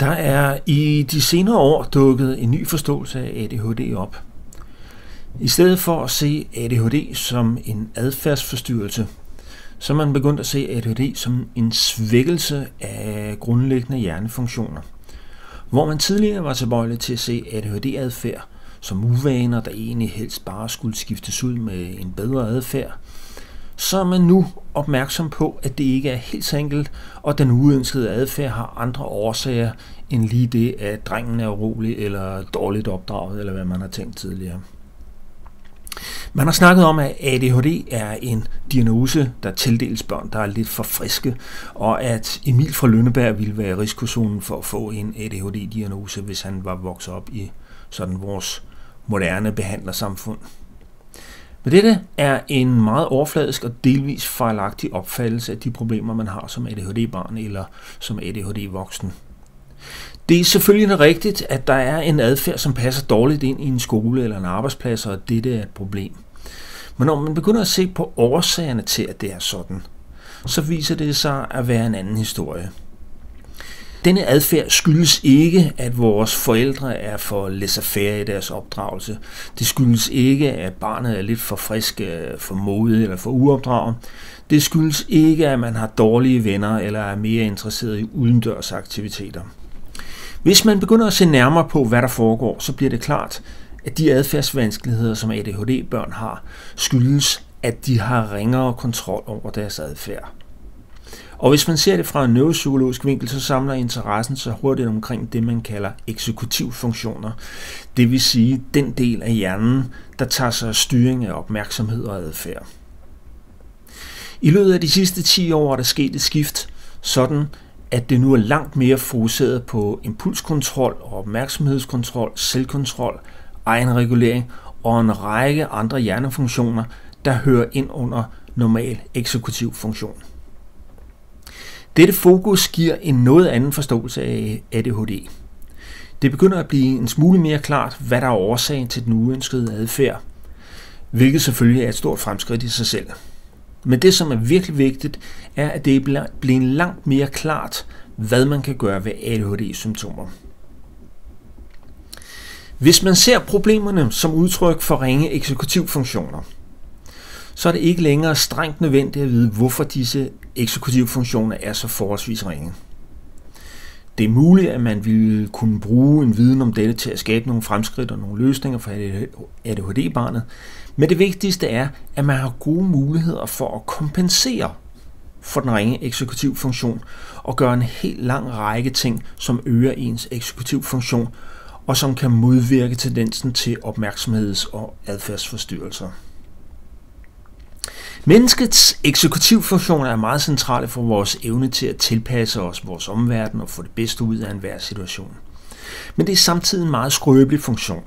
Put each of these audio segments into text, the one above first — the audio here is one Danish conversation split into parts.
Der er i de senere år dukket en ny forståelse af ADHD op. I stedet for at se ADHD som en adfærdsforstyrrelse, så er man begyndt at se ADHD som en svækkelse af grundlæggende hjernefunktioner. Hvor man tidligere var tilbøjelig til at se ADHD-adfærd som uvaner, der egentlig helst bare skulle skiftes ud med en bedre adfærd, så er man nu opmærksom på, at det ikke er helt så enkelt, og den uønskede adfærd har andre årsager end lige det, at drengen er urolig eller dårligt opdraget, eller hvad man har tænkt tidligere. Man har snakket om, at ADHD er en diagnose, der tildeles børn, der er lidt for friske, og at Emil fra Lønneberg ville være i risikozonen for at få en ADHD-diagnose, hvis han var vokset op i sådan vores moderne behandlersamfund. Men dette er en meget overfladisk og delvis fejlagtig opfattelse af de problemer, man har som ADHD-barn eller som ADHD-voksen. Det er selvfølgelig rigtigt, at der er en adfærd, som passer dårligt ind i en skole eller en arbejdsplads, og dette er et problem. Men når man begynder at se på årsagerne til, at det er sådan, så viser det sig at være en anden historie. Denne adfærd skyldes ikke, at vores forældre er for laissez-faire i deres opdragelse. Det skyldes ikke, at barnet er lidt for frisk, for modig eller for uopdraget. Det skyldes ikke, at man har dårlige venner eller er mere interesseret i udendørs aktiviteter. Hvis man begynder at se nærmere på, hvad der foregår, så bliver det klart, at de adfærdsvanskeligheder, som ADHD-børn har, skyldes, at de har ringere kontrol over deres adfærd. Og hvis man ser det fra en neuropsykologisk vinkel, så samler interessen sig hurtigt omkring det, man kalder eksekutivfunktioner. Det vil sige den del af hjernen, der tager sig af styring af opmærksomhed og adfærd. I løbet af de sidste 10 år er der sket et skift, sådan at det nu er langt mere fokuseret på impulskontrol og opmærksomhedskontrol, selvkontrol, egenregulering og en række andre hjernefunktioner, der hører ind under normal eksekutiv funktion. Dette fokus giver en noget anden forståelse af ADHD. Det begynder at blive en smule mere klart, hvad der er årsagen til den uønskede adfærd, hvilket selvfølgelig er et stort fremskridt i sig selv. Men det, som er virkelig vigtigt, er, at det er blevet langt mere klart, hvad man kan gøre ved ADHD-symptomer. Hvis man ser problemerne som udtryk for ringe eksekutivfunktioner, så er det ikke længere strengt nødvendigt at vide, hvorfor disse eksekutivfunktioner er så forholdsvis ringe. Det er muligt, at man vil kunne bruge en viden om dette til at skabe nogle fremskridt og nogle løsninger for ADHD-barnet, men det vigtigste er, at man har gode muligheder for at kompensere for den ringe eksekutivfunktion og gøre en helt lang række ting, som øger ens eksekutivfunktion og som kan modvirke tendensen til opmærksomheds- og adfærdsforstyrrelser. Menneskets eksekutivfunktioner er meget centrale for vores evne til at tilpasse os vores omverden og få det bedste ud af enhver situation. Men det er samtidig en meget skrøbelig funktion.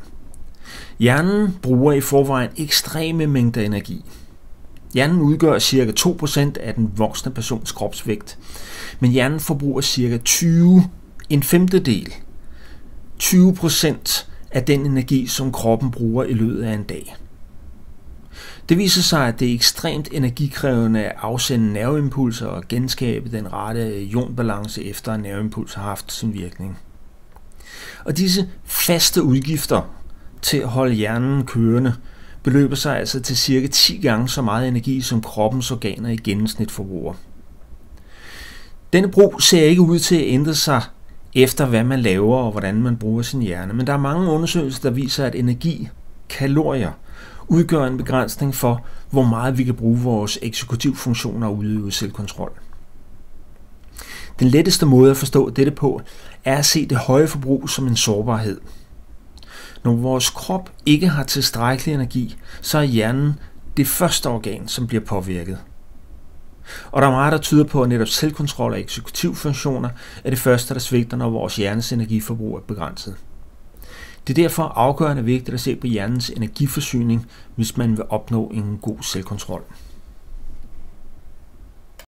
Hjernen bruger i forvejen ekstreme mængder energi. Hjernen udgør ca. 2% af den voksne persons kropsvægt, men hjernen forbruger ca. 20% af den energi, som kroppen bruger i løbet af en dag. Det viser sig, at det er ekstremt energikrævende at afsende nerveimpulser og genskabe den rette ionbalance efter at nerveimpuls har haft sin virkning. Og disse faste udgifter til at holde hjernen kørende beløber sig altså til ca. 10 gange så meget energi, som kroppens organer i gennemsnit forbruger. Denne brug ser ikke ud til at ændre sig efter, hvad man laver og hvordan man bruger sin hjerne, men der er mange undersøgelser, der viser, at energi, kalorier, udgør en begrænsning for, hvor meget vi kan bruge vores eksekutivfunktioner og udøve selvkontrol. Den letteste måde at forstå dette på, er at se det høje forbrug som en sårbarhed. Når vores krop ikke har tilstrækkelig energi, så er hjernen det første organ, som bliver påvirket. Og der er meget, der tyder på, at netop selvkontrol og eksekutivfunktioner er det første, der svigter, når vores hjernes energiforbrug er begrænset. Det er derfor afgørende vigtigt at se på hjernens energiforsyning, hvis man vil opnå en god selvkontrol.